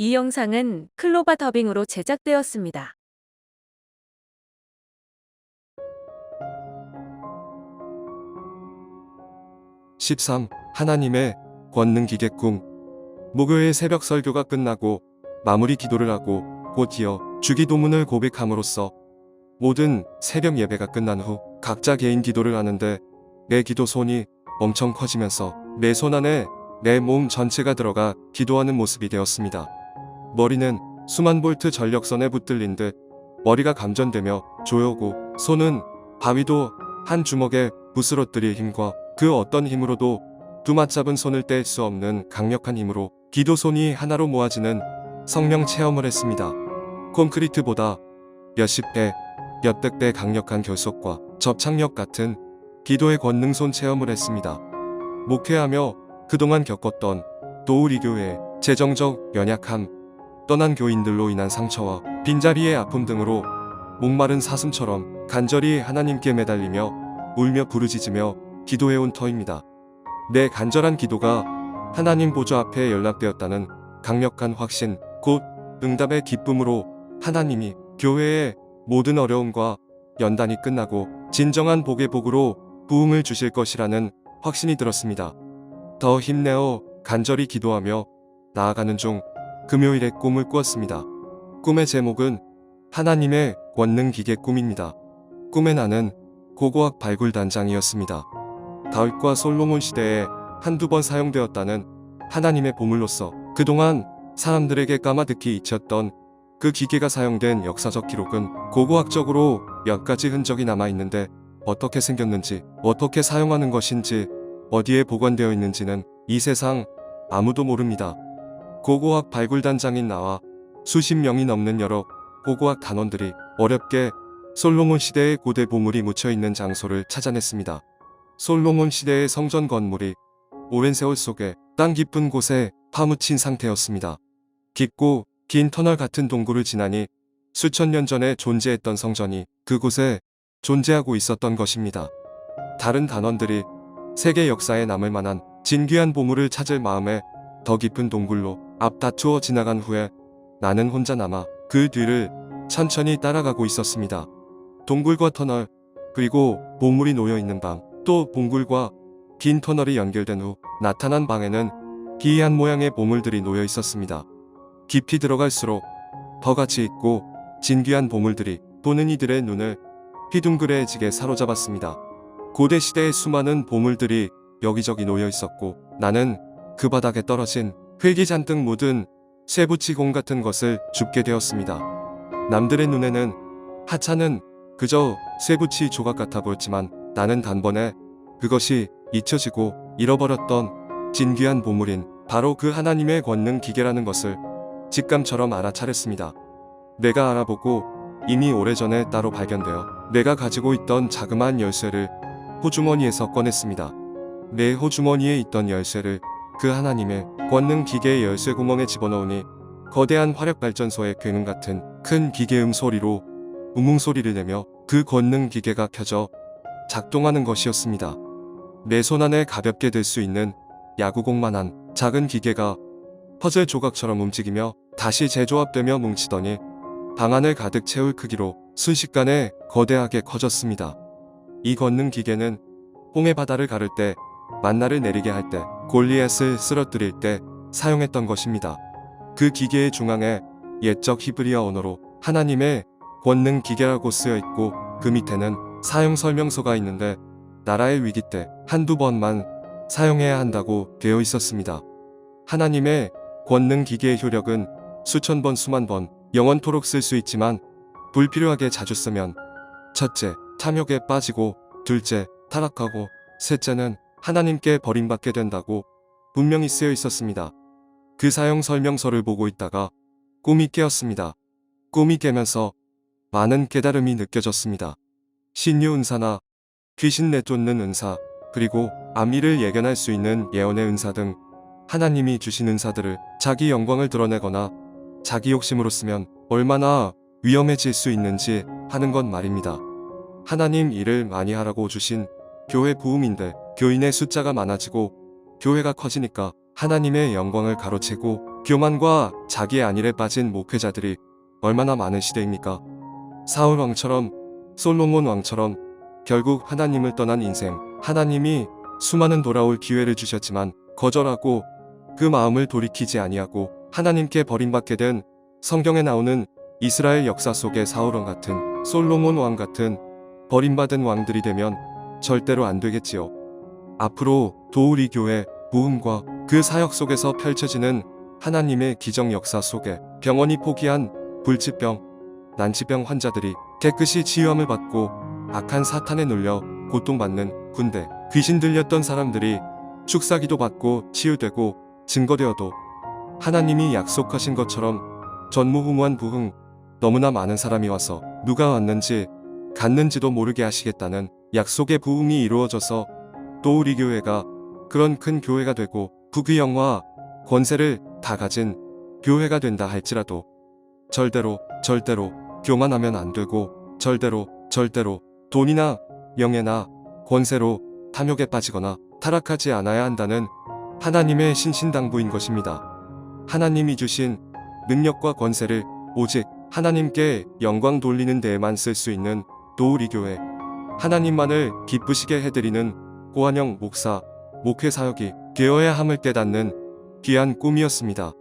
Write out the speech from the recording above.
이 영상은 클로바 더빙으로 제작되었습니다. 13. 하나님의 권능 기계 꿈. 목요일 새벽 설교가 끝나고 마무리 기도를 하고 곧 이어 주기도문을 고백함으로써 모든 새벽 예배가 끝난 후 각자 개인 기도를 하는데 내 기도 손이 엄청 커지면서 내 손 안에 내 몸 전체가 들어가 기도하는 모습이 되었습니다. 머리는 수만 볼트 전력선에 붙들린 듯 머리가 감전되며 조여오고 손은 바위도 한 주먹에 부스러뜨릴 힘과 그 어떤 힘으로도 두맞잡은 손을 뗄 수 없는 강력한 힘으로 기도 손이 하나로 모아지는 성령 체험을 했습니다. 콘크리트보다 몇십 배, 몇백 배 강력한 결속과 접착력 같은 기도의 권능 손 체험을 했습니다. 목회하며 그동안 겪었던 도우리 교회의 재정적 연약함, 떠난 교인들로 인한 상처와 빈자리의 아픔 등으로 목마른 사슴처럼 간절히 하나님께 매달리며 울며 부르짖으며 기도해온 터입니다. 내 간절한 기도가 하나님 보좌 앞에 연락되었다는 강력한 확신, 곧 응답의 기쁨으로 하나님이 교회의 모든 어려움과 연단이 끝나고 진정한 복의 복으로 부흥을 주실 것이라는 확신이 들었습니다. 더 힘내어 간절히 기도하며 나아가는 중 금요일에 꿈을 꾸었습니다. 꿈의 제목은 하나님의 권능 기계 꿈입니다. 꿈의 나는 고고학 발굴단장이었습니다. 다윗과 솔로몬 시대에 한두 번 사용되었다는 하나님의 보물로서 그동안 사람들에게 까마득히 잊혔던 그 기계가 사용된 역사적 기록은 고고학적으로 몇 가지 흔적이 남아있는데 어떻게 생겼는지, 어떻게 사용하는 것인지, 어디에 보관되어 있는지는 이 세상 아무도 모릅니다. 고고학 발굴단장인 나와 수십 명이 넘는 여러 고고학 단원들이 어렵게 솔로몬 시대의 고대 보물이 묻혀있는 장소를 찾아냈습니다. 솔로몬 시대의 성전 건물이 오랜 세월 속에 땅 깊은 곳에 파묻힌 상태였습니다. 깊고 긴 터널 같은 동굴을 지나니 수천 년 전에 존재했던 성전이 그곳에 존재하고 있었던 것입니다. 다른 단원들이 세계 역사에 남을 만한 진귀한 보물을 찾을 마음에 더 깊은 동굴로 앞다투어 지나간 후에 나는 혼자 남아 그 뒤를 천천히 따라가고 있었습니다. 동굴과 터널, 그리고 보물이 놓여있는 방, 또 동굴과 긴 터널이 연결된 후 나타난 방에는 기이한 모양의 보물들이 놓여 있었습니다. 깊이 들어갈수록 더 가치 있고 진귀한 보물들이 보는 이들의 눈을 휘둥그레지게 사로잡았습니다. 고대 시대의 수많은 보물들이 여기저기 놓여 있었고 나는 그 바닥에 떨어진 흙이 잔뜩 묻은 쇠붙이공 같은 것을 줍게 되었습니다. 남들의 눈에는 하찮은 그저 쇠붙이 조각 같아 보였지만 나는 단번에 그것이 잊혀지고 잃어버렸던 진귀한 보물인 바로 그 하나님의 권능 기계라는 것을 직감처럼 알아차렸습니다. 내가 알아보고 이미 오래전에 따로 발견되어 내가 가지고 있던 자그마한 열쇠를 호주머니에서 꺼냈습니다. 내 호주머니에 있던 열쇠를 그 하나님의 권능 기계의 열쇠 구멍에 집어넣으니 거대한 화력발전소의 굉음 같은 큰 기계음 소리로 우웅 소리를 내며 그 권능 기계가 켜져 작동하는 것이었습니다. 내 손 안에 가볍게 들 수 있는 야구공만한 작은 기계가 퍼즐 조각처럼 움직이며 다시 재조합되며 뭉치더니 방안을 가득 채울 크기로 순식간에 거대하게 커졌습니다. 이 권능 기계는 홍해 바다를 가를 때, 만나를 내리게 할 때, 골리앗을 쓰러뜨릴 때 사용했던 것입니다. 그 기계의 중앙에 옛적 히브리어 언어로 하나님의 권능 기계라고 쓰여 있고 그 밑에는 사용 설명서가 있는데 나라의 위기 때 한두 번만 사용해야 한다고 되어 있었습니다. 하나님의 권능 기계의 효력은 수천 번 수만 번 영원토록 쓸 수 있지만 불필요하게 자주 쓰면 첫째, 탐욕에 빠지고 둘째, 타락하고 셋째는 하나님께 버림받게 된다고 분명히 쓰여 있었습니다. 그 사용 설명서를 보고 있다가 꿈이 깨었습니다. 꿈이 깨면서 많은 깨달음이 느껴졌습니다. 신유 은사나 귀신 내쫓는 은사, 그리고 암미를 예견할 수 있는 예언의 은사 등 하나님이 주신 은사들을 자기 영광을 드러내거나 자기 욕심으로 쓰면 얼마나 위험해질 수 있는지 하는 것 말입니다. 하나님 일을 많이 하라고 주신 교회 부흥인데 교인의 숫자가 많아지고 교회가 커지니까 하나님의 영광을 가로채고 교만과 자기의 안일에 빠진 목회자들이 얼마나 많은 시대입니까? 사울 왕처럼, 솔로몬 왕처럼 결국 하나님을 떠난 인생. 하나님이 수많은 돌아올 기회를 주셨지만 거절하고 그 마음을 돌이키지 아니하고 하나님께 버림받게 된 성경에 나오는 이스라엘 역사 속의 사울 왕 같은, 솔로몬 왕 같은 버림받은 왕들이 되면 절대로 안 되겠지요. 앞으로 도우리 교회 부흥과 그 사역 속에서 펼쳐지는 하나님의 기적 역사 속에 병원이 포기한 불치병, 난치병 환자들이 깨끗이 치유함을 받고 악한 사탄에 눌려 고통받는 군대, 귀신 들렸던 사람들이 축사기도 받고 치유되고 증거되어도 하나님이 약속하신 것처럼 전무후무한 부흥, 너무나 많은 사람이 와서 누가 왔는지 갔는지도 모르게 하시겠다는 약속의 부흥이 이루어져서 또 우리 교회가 그런 큰 교회가 되고 부귀영화 권세를 다 가진 교회가 된다 할지라도 절대로 교만하면 안 되고 절대로 돈이나 명예나 권세로 탐욕에 빠지거나 타락하지 않아야 한다는 하나님의 신신당부인 것입니다. 하나님이 주신 능력과 권세를 오직 하나님께 영광 돌리는 데에만 쓸 수 있는 도우리 교회, 하나님만을 기쁘시게 해드리는 고한영 목사, 목회 사역이 되어야 함을 깨닫는 귀한 꿈이었습니다.